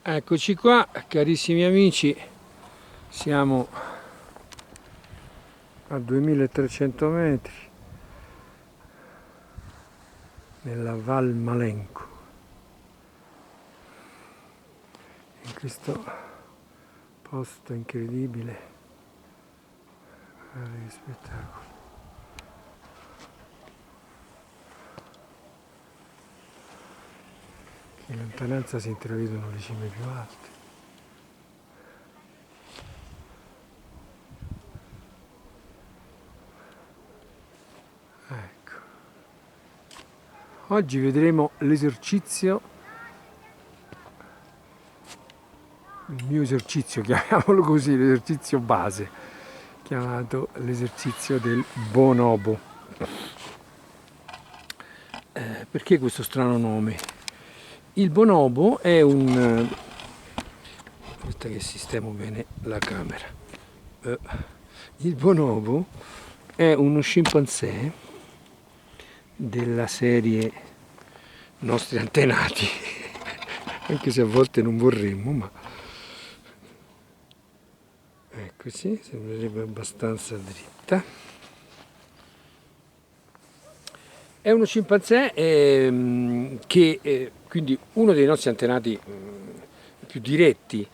Eccoci qua, carissimi amici, siamo a 2300 metri nella Val Malenco, in questo posto incredibile, guarda che spettacolo. In lontananza si intravedono le cime più alte. Ecco. Oggi vedremo l'esercizio, il mio esercizio, chiamiamolo così, l'esercizio base, chiamato l'esercizio del bonobo. Perché questo strano nome? Il bonobo è aspetta che sistemo bene la camera. Il bonobo è uno scimpanzé della serie nostri antenati, anche se a volte non vorremmo, ma eccoci, sembrerebbe abbastanza dritta. È uno scimpanzé che quindi uno dei nostri antenati più diretti,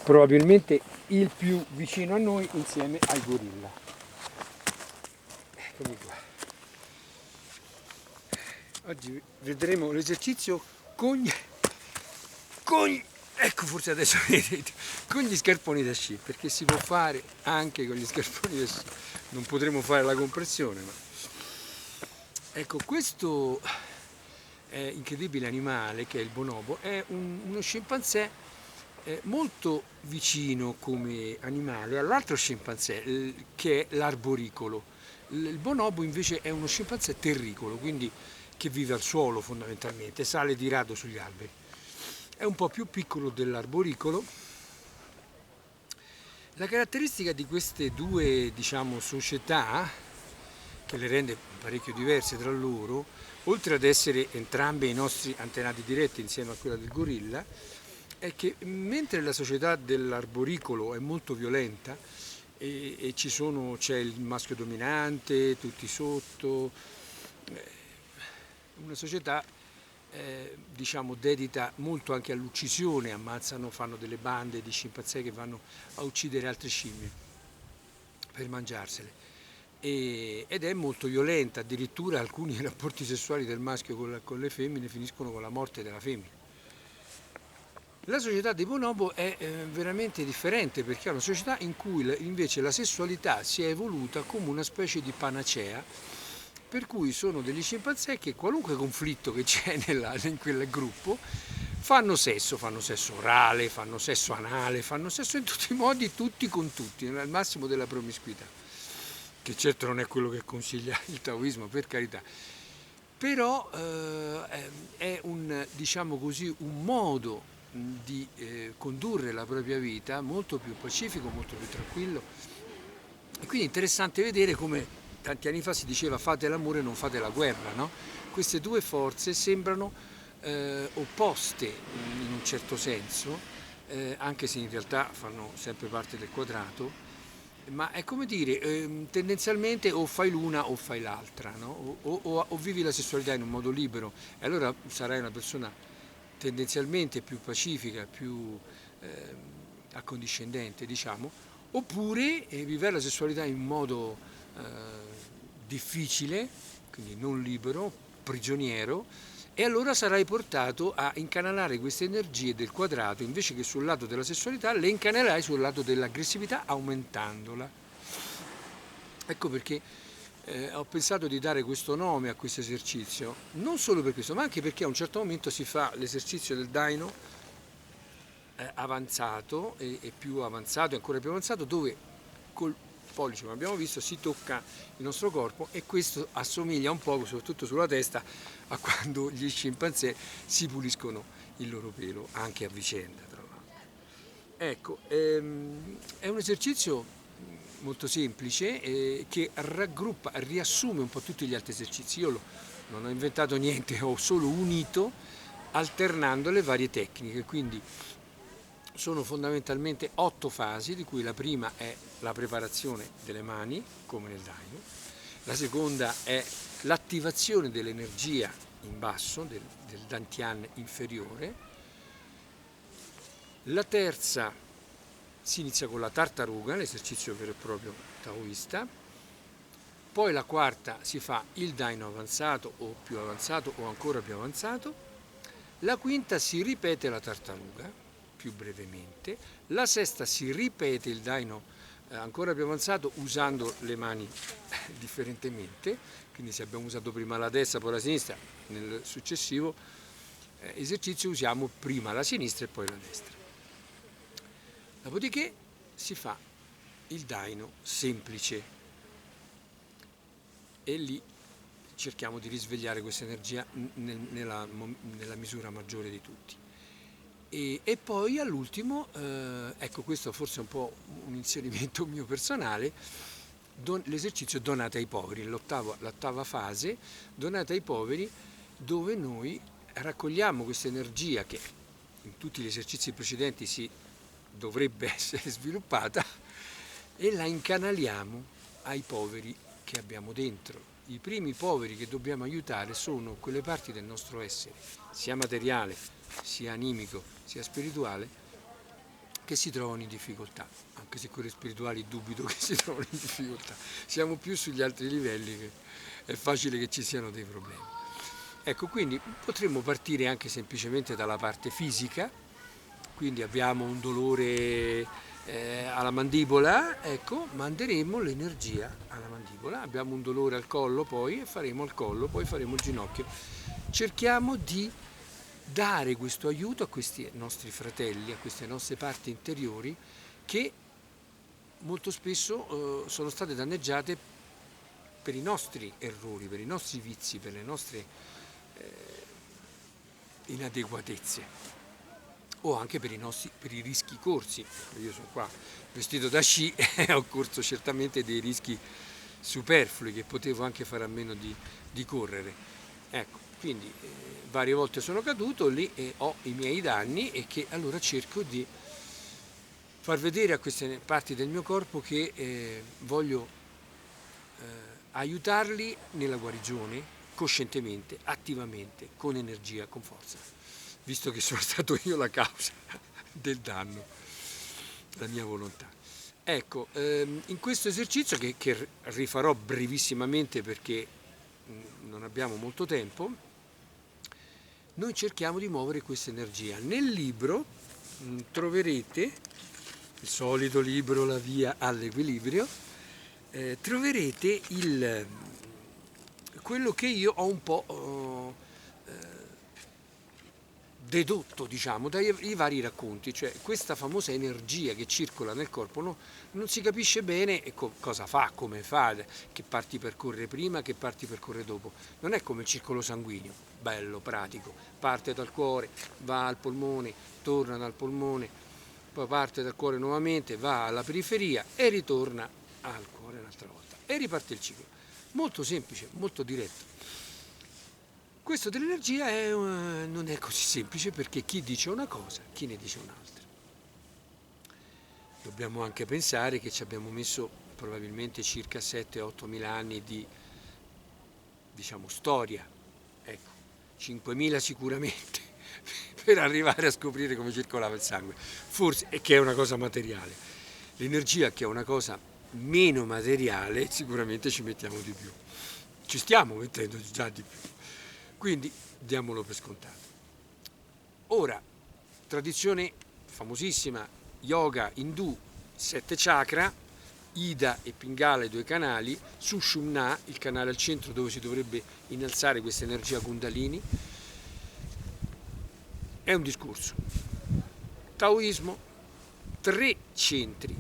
probabilmente il più vicino a noi insieme ai gorilla. Eccomi qua. Oggi vedremo l'esercizio ecco, forse adesso vedete, con gli scarponi da sci, perché si può fare anche con gli scarponi da sci. Non potremo fare la compressione, ma ecco, questo incredibile animale che è il bonobo è uno scimpanzé molto vicino come animale all'altro scimpanzé che è l'arboricolo. Il bonobo invece è uno scimpanzé terricolo, quindi che vive al suolo fondamentalmente, sale di rado sugli alberi. È un po' più piccolo dell'arboricolo. La caratteristica di queste due, diciamo, società, che le rende parecchio diverse tra loro, oltre ad essere entrambe i nostri antenati diretti insieme a quella del gorilla, è che mentre la società dell'arboricolo è molto violenta e c'è il maschio dominante, tutti sotto, una società diciamo dedita molto anche all'uccisione, fanno delle bande di scimpanzé che vanno a uccidere altre scimmie per mangiarsele. Ed è molto violenta, addirittura alcuni rapporti sessuali del maschio con le femmine finiscono con la morte della femmina. La società dei bonobo è veramente differente, perché è una società in cui invece la sessualità si è evoluta come una specie di panacea, per cui sono degli scimpanzé che qualunque conflitto che c'è in quel gruppo fanno sesso orale, fanno sesso anale, fanno sesso in tutti i modi, tutti con tutti, al massimo della promiscuità, che certo non è quello che consiglia il taoismo, per carità. Però è diciamo così, un modo di condurre la propria vita molto più pacifico, molto più tranquillo. E quindi è interessante vedere come tanti anni fa si diceva fate l'amore, non fate la guerra, no? Queste due forze sembrano opposte in un certo senso, anche se in realtà fanno sempre parte del quadrato, ma è come dire, tendenzialmente o fai l'una o fai l'altra, no? O vivi la sessualità in un modo libero e allora sarai una persona tendenzialmente più pacifica, più accondiscendente, diciamo, oppure vivere la sessualità in modo difficile, quindi non libero, prigioniero, e allora sarai portato a incanalare queste energie del quadrato, invece che sul lato della sessualità, le incanalerai sul lato dell'aggressività aumentandola. Ecco perché ho pensato di dare questo nome a questo esercizio, non solo per questo, ma anche perché a un certo momento si fa l'esercizio del Daino avanzato e più avanzato e ancora più avanzato, dove col pollice, come abbiamo visto, si tocca il nostro corpo, e questo assomiglia un po', soprattutto sulla testa, a quando gli scimpanzé si puliscono il loro pelo, anche a vicenda, tra l'altro. Ecco, è un esercizio molto semplice che riassume un po' tutti gli altri esercizi. Non ho inventato niente, ho solo unito alternando le varie tecniche. Quindi sono fondamentalmente 8 fasi, di cui la prima è la preparazione delle mani, come nel daino, la seconda è l'attivazione dell'energia in basso, del dantian inferiore, la terza si inizia con la tartaruga, l'esercizio vero e proprio taoista, poi la quarta si fa il daino avanzato o ancora più avanzato, la quinta si ripete la tartaruga, più brevemente, la sesta si ripete il daino ancora più avanzato usando le mani differentemente, quindi se abbiamo usato prima la destra poi la sinistra, nel successivo esercizio usiamo prima la sinistra e poi la destra. Dopodiché si fa il daino semplice e lì cerchiamo di risvegliare questa energia nella misura maggiore di tutti. E poi all'ultimo, ecco questo forse è un po' un inserimento mio personale, l'esercizio donate ai poveri, l'ottava fase, donate ai poveri, dove noi raccogliamo questa energia che in tutti gli esercizi precedenti si dovrebbe essere sviluppata e la incanaliamo ai poveri che abbiamo dentro. I primi poveri che dobbiamo aiutare sono quelle parti del nostro essere, sia materiale, sia animico, sia spirituale, che si trovano in difficoltà, anche se quelle spirituali dubito che si trovino in difficoltà. Siamo più sugli altri livelli che è facile che ci siano dei problemi. Ecco, quindi potremmo partire anche semplicemente dalla parte fisica, quindi abbiamo un dolore alla mandibola, ecco, manderemo l'energia alla mandibola, abbiamo un dolore al collo, poi faremo al collo, poi faremo il ginocchio. Cerchiamo di dare questo aiuto a questi nostri fratelli, a queste nostre parti interiori che molto spesso sono state danneggiate per i nostri errori, per i nostri vizi, per le nostre inadeguatezze o anche per i rischi corsi. Io sono qua vestito da sci e ho corso certamente dei rischi superflui che potevo anche fare a meno di correre. Ecco, quindi varie volte sono caduto lì e ho i miei danni e che allora cerco di far vedere a queste parti del mio corpo che voglio aiutarli nella guarigione coscientemente, attivamente, con energia, con forza, visto che sono stato io la causa del danno, la mia volontà. Ecco, in questo esercizio che rifarò brevissimamente perché non abbiamo molto tempo, noi cerchiamo di muovere questa energia. Nel libro troverete, il solito libro La via all'equilibrio, troverete quello che io ho un po' dedotto, diciamo, dai vari racconti, cioè questa famosa energia che circola nel corpo non si capisce bene cosa fa, come fa, che parti percorre prima, che parti percorre dopo. Non è come il circolo sanguigno, bello, pratico, parte dal cuore, va al polmone, torna dal polmone, poi parte dal cuore nuovamente, va alla periferia e ritorna al cuore un'altra volta e riparte il ciclo. Molto semplice, molto diretto. Questo dell'energia non è così semplice perché chi dice una cosa, chi ne dice un'altra. Dobbiamo anche pensare che ci abbiamo messo probabilmente circa 7-8 mila anni di, diciamo, storia, ecco, 5.000 sicuramente, per arrivare a scoprire come circolava il sangue, forse, e che è una cosa materiale. L'energia, che è una cosa meno materiale, sicuramente ci mettiamo di più. Ci stiamo mettendo già di più. Quindi diamolo per scontato. Ora, tradizione famosissima, yoga indù, 7 chakra, Ida e Pingala, i 2 canali, Sushumna, il canale al centro dove si dovrebbe innalzare questa energia Kundalini. È un discorso. Taoismo, 3 centri,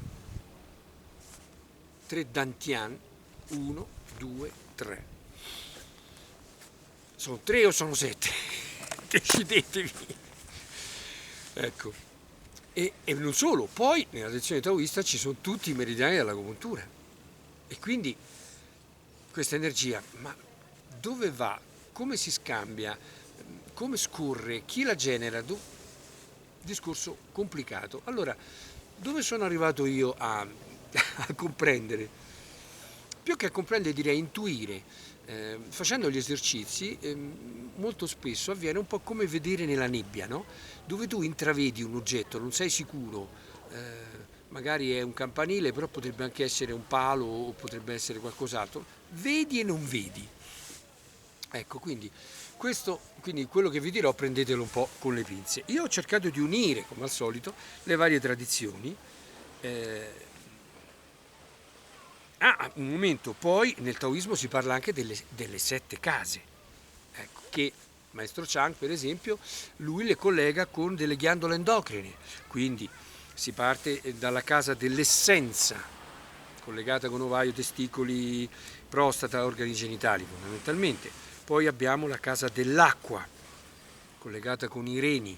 3 dantian, 1, 2, 3. Sono 3 o sono 7? Decidetevi. Ecco. E non solo, poi nella tradizione taoista ci sono tutti i meridiani dell'agopuntura. E quindi questa energia, ma dove va? Come si scambia? come scorre, chi la genera, discorso complicato. Allora, dove sono arrivato io a comprendere? Più che a comprendere direi a intuire. Facendo gli esercizi molto spesso avviene un po' come vedere nella nebbia, no? Dove tu intravedi un oggetto, non sei sicuro, magari è un campanile, però potrebbe anche essere un palo o potrebbe essere qualcos'altro, vedi e non vedi. Ecco, quindi quello che vi dirò prendetelo un po' con le pinze. Io ho cercato di unire, come al solito, le varie tradizioni. Un momento, poi nel taoismo si parla anche delle 7 case, ecco, che Maestro Chang, per esempio, lui le collega con delle ghiandole endocrine, quindi si parte dalla casa dell'essenza, collegata con ovaio, testicoli, prostata, organi genitali fondamentalmente. Poi abbiamo la casa dell'acqua, collegata con i reni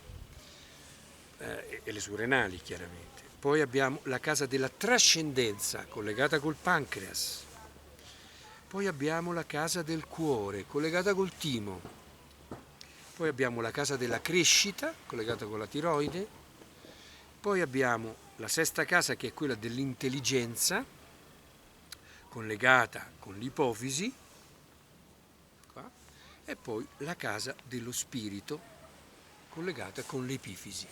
e le surrenali chiaramente. Poi abbiamo la casa della trascendenza, collegata col pancreas. Poi abbiamo la casa del cuore, collegata col timo. Poi abbiamo la casa della crescita, collegata con la tiroide. Poi abbiamo la sesta casa, che è quella dell'intelligenza, collegata con l'ipofisi. Qua. E poi la casa dello spirito, collegata con l'epifisi.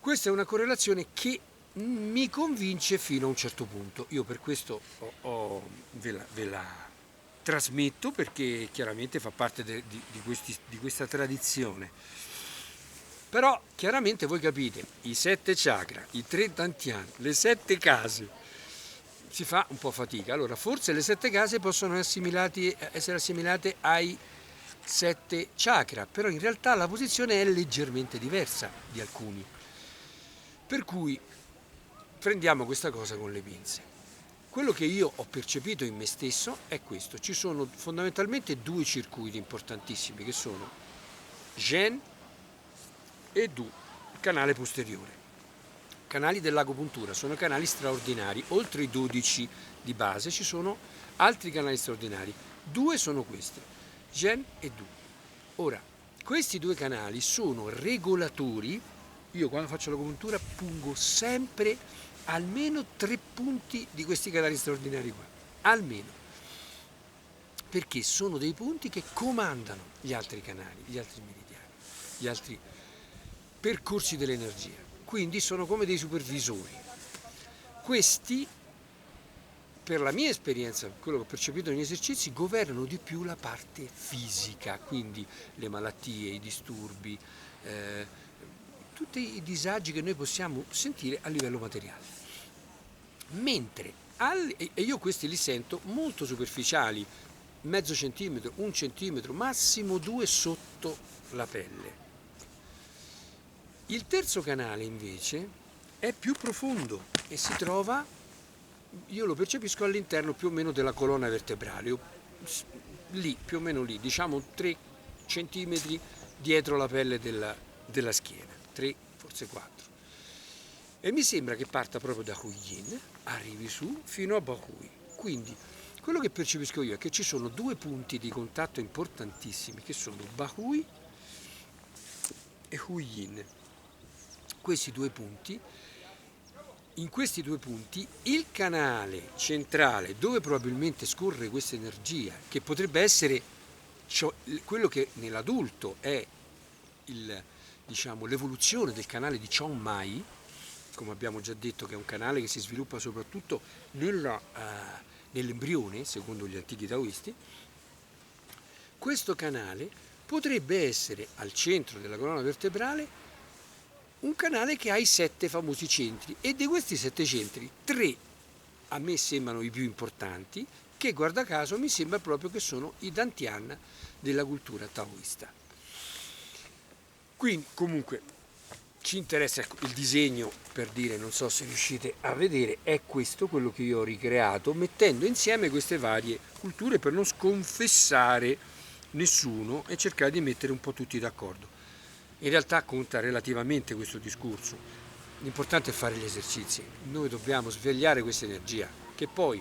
Questa è una correlazione che mi convince fino a un certo punto. Io per questo ve la trasmetto, perché chiaramente fa parte di questa tradizione. Però chiaramente voi capite, i 7 chakra, i 3 dantian, le 7 case, si fa un po' fatica. Allora forse le 7 case possono essere assimilate ai 7 chakra, però in realtà la posizione è leggermente diversa di alcuni. Per cui prendiamo questa cosa con le pinze. Quello che io ho percepito in me stesso è questo. Ci sono fondamentalmente 2 circuiti importantissimi, che sono Gen e Du, il canale posteriore. Canali dell'agopuntura sono canali straordinari. Oltre i 12 di base ci sono altri canali straordinari. 2 sono questi, Gen e Du. Ora, questi 2 canali sono regolatori. Io quando faccio l'agopuntura pungo sempre almeno 3 punti di questi canali straordinari qua, almeno, perché sono dei punti che comandano gli altri canali, gli altri meridiani, gli altri percorsi dell'energia, quindi sono come dei supervisori. Questi, per la mia esperienza, quello che ho percepito negli esercizi, governano di più la parte fisica, quindi le malattie, i disturbi, tutti i disagi che noi possiamo sentire a livello materiale. Mentre e io questi li sento molto superficiali, mezzo centimetro, 1 centimetro, massimo 2 sotto la pelle. Il terzo canale invece è più profondo e si trova, io lo percepisco all'interno più o meno della colonna vertebrale, lì, più o meno lì, diciamo 3 centimetri dietro la pelle della schiena. 3, forse 4. E mi sembra che parta proprio da Huyin, arrivi su fino a Bahui. Quindi quello che percepisco io è che ci sono 2 punti di contatto importantissimi, che sono Bahui e Huyin. Questi 2 punti, in questi 2 punti il canale centrale dove probabilmente scorre questa energia, che potrebbe essere quello che nell'adulto è l'evoluzione del canale di Chong Mai, come abbiamo già detto, che è un canale che si sviluppa soprattutto nell'embrione, secondo gli antichi taoisti. Questo canale potrebbe essere al centro della colonna vertebrale un canale che ha i 7 famosi centri, e di questi 7 centri 3 a me sembrano i più importanti, che guarda caso mi sembra proprio che sono i dantian della cultura taoista. Quindi comunque ci interessa, ecco, il disegno, per dire, non so se riuscite a vedere, è questo quello che io ho ricreato mettendo insieme queste varie culture per non sconfessare nessuno e cercare di mettere un po' tutti d'accordo. In realtà conta relativamente questo discorso, l'importante è fare gli esercizi, noi dobbiamo svegliare questa energia, che poi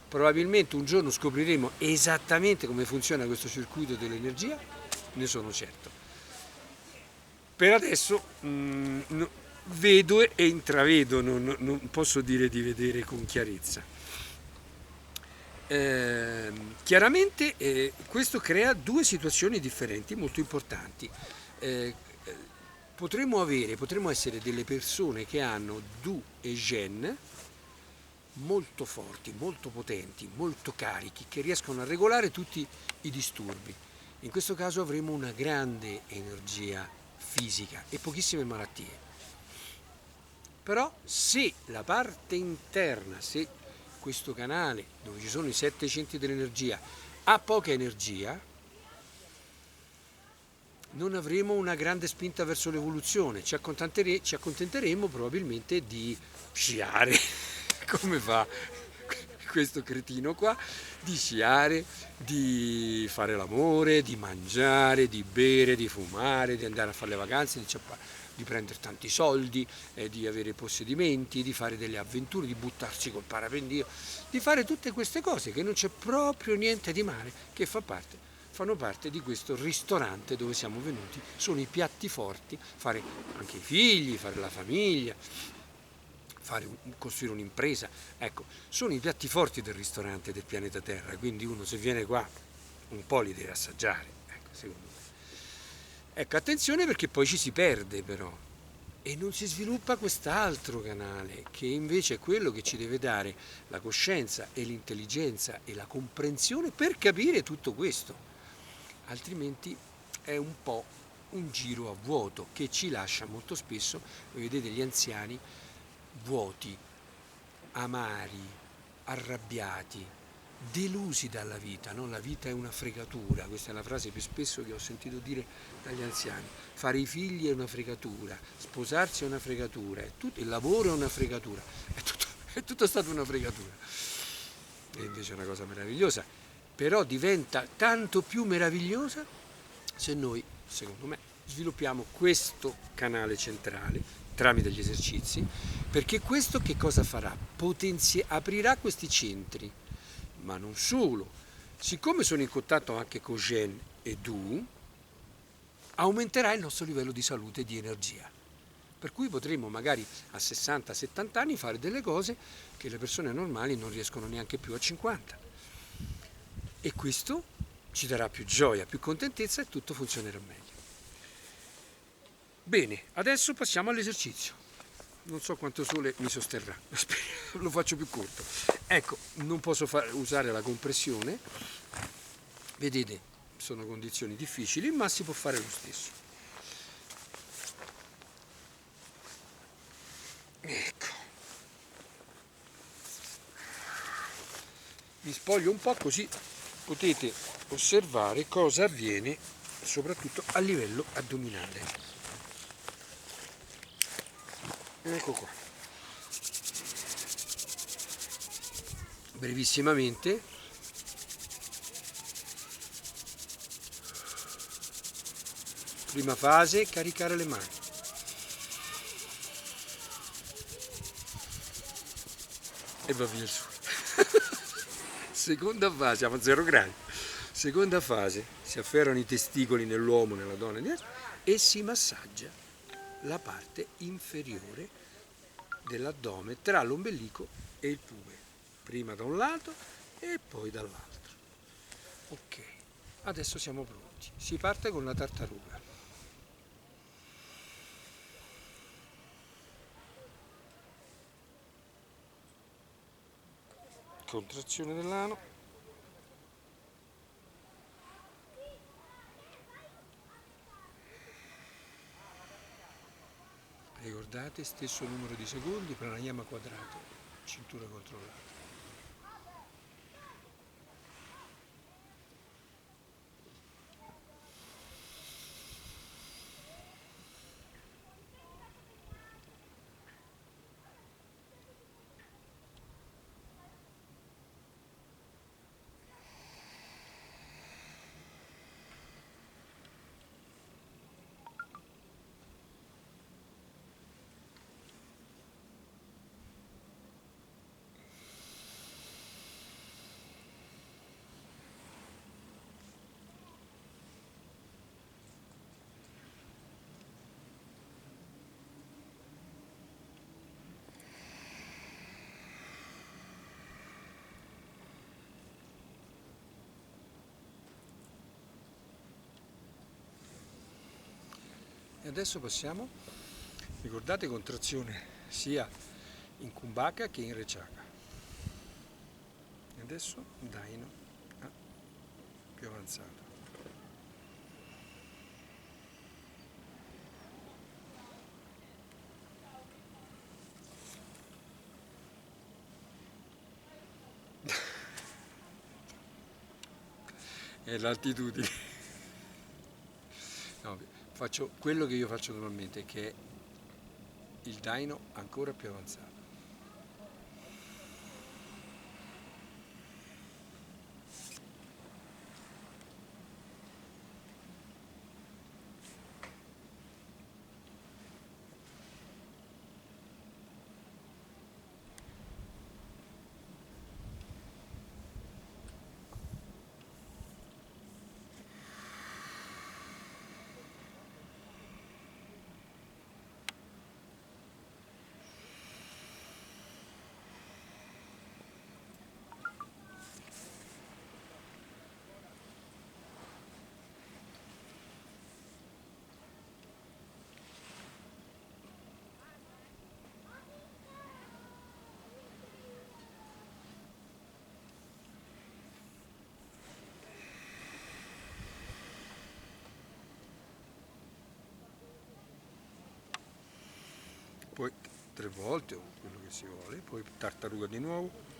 probabilmente un giorno scopriremo esattamente come funziona questo circuito dell'energia, ne sono certo. Per adesso vedo e intravedo, non posso dire di vedere con chiarezza. Chiaramente questo crea due situazioni differenti molto importanti. Eh, potremmo essere delle persone che hanno Du e Gen molto forti, molto potenti, molto carichi, che riescono a regolare tutti i disturbi. In questo caso avremo una grande energia fisica e pochissime malattie. Però se la parte interna, se questo canale dove ci sono i 7 centri dell'energia ha poca energia, non avremo una grande spinta verso l'evoluzione, ci accontenteremo probabilmente di sciare, come fa questo cretino qua, di sciare, di fare l'amore, di mangiare, di bere, di fumare, di andare a fare le vacanze, di prendere tanti soldi, di avere possedimenti, di fare delle avventure, di buttarsi col parapendio, di fare tutte queste cose che non c'è proprio niente di male, che fanno parte di questo ristorante dove siamo venuti, sono i piatti forti, fare anche i figli, fare la famiglia, costruire un'impresa, ecco, sono i piatti forti del ristorante del pianeta Terra, quindi uno se viene qua un po' li deve assaggiare, ecco, secondo me. Ecco, attenzione perché poi ci si perde però e non si sviluppa quest'altro canale che invece è quello che ci deve dare la coscienza e l'intelligenza e la comprensione per capire tutto questo, altrimenti è un po' un giro a vuoto che ci lascia molto spesso, voi vedete gli anziani vuoti, amari, arrabbiati, delusi dalla vita, no? La vita è una fregatura, questa è la frase più spesso che ho sentito dire dagli anziani. Fare i figli è una fregatura, sposarsi è una fregatura, il lavoro è una fregatura, è tutto stato una fregatura. E invece è una cosa meravigliosa, però diventa tanto più meravigliosa se noi, secondo me, sviluppiamo questo canale centrale tramite gli esercizi, perché questo che cosa farà? Aprirà questi centri, ma non solo. Siccome sono in contatto anche con Gen e Du, aumenterà il nostro livello di salute e di energia. Per cui potremo magari a 60-70 anni fare delle cose che le persone normali non riescono neanche più a 50. E questo ci darà più gioia, più contentezza e tutto funzionerà meglio. Bene, adesso passiamo all'esercizio. Non so quanto sole mi sosterrà, lo faccio più corto. Ecco, non posso usare la compressione, vedete, sono condizioni difficili, ma si può fare lo stesso. Ecco. Mi spoglio un po' così potete osservare cosa avviene soprattutto a livello addominale. Ecco qua. Brevissimamente. Prima fase, caricare le mani. E va via il sole. Seconda fase, siamo a 0 gradi. Seconda fase, si afferrano i testicoli nell'uomo, nella donna e si massaggia la parte inferiore dell'addome tra l'ombelico e il pube, prima da un lato e poi dall'altro. Ok, adesso siamo pronti. Si parte con la tartaruga. Contrazione dell'ano. Ricordate, stesso numero di secondi, pranayama quadrato, cintura controllata. E adesso passiamo, ricordate, contrazione sia in Kumbhaka che in Rechaka. E adesso Daino più avanzato. È l'altitudine. No, faccio quello che io faccio normalmente, che è il Daino ancora più avanzato. Poi 3 volte o quello che si vuole, poi tartaruga di nuovo.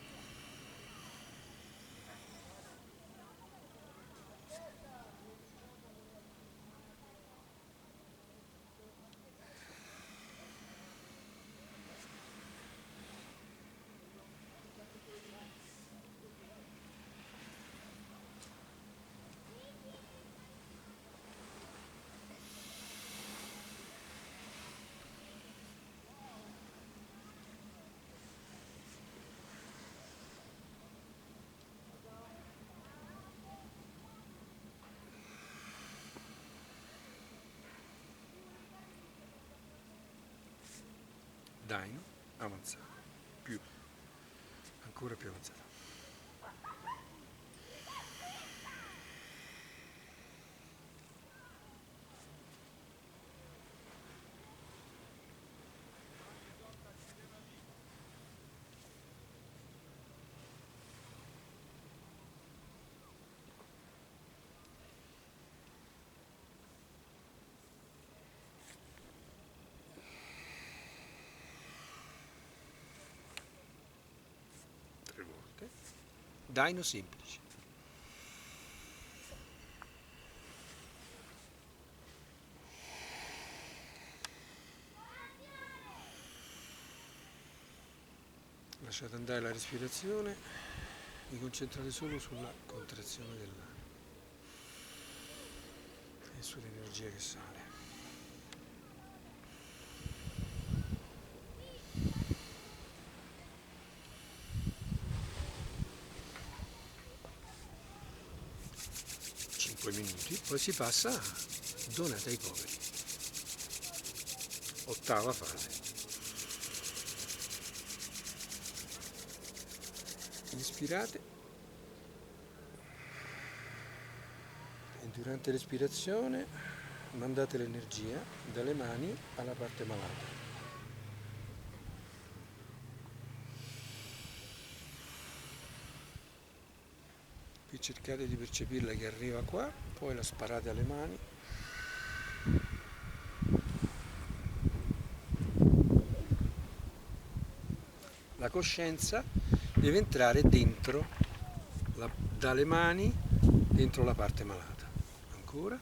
Daino avanzato, più, ancora più avanzato. Daino semplice. Lasciate andare la respirazione, vi concentrate solo sulla contrazione dell'anima e sull'energia che sale. Minuti, poi si passa a donate ai poveri. 8ª fase. Inspirate e durante l'espirazione mandate l'energia dalle mani alla parte malata. Qui cercate di percepirla che arriva qua, poi la sparate alle mani. La coscienza deve entrare dentro, dalle mani, dentro la parte malata. Ancora.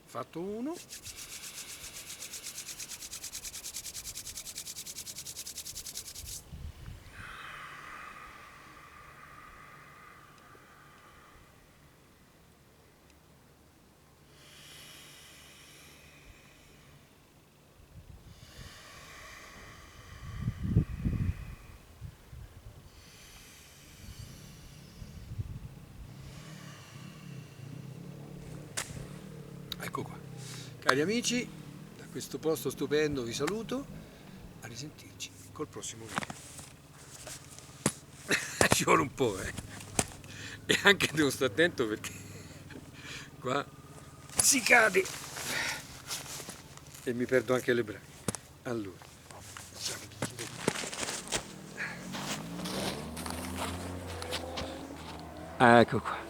Fatto uno. Ecco qua. Cari amici, questo posto stupendo vi saluto, a risentirci col prossimo video. Ci vuole un po', e anche devo stare attento perché qua si cade e mi perdo anche le braccia. Allora, ecco qua.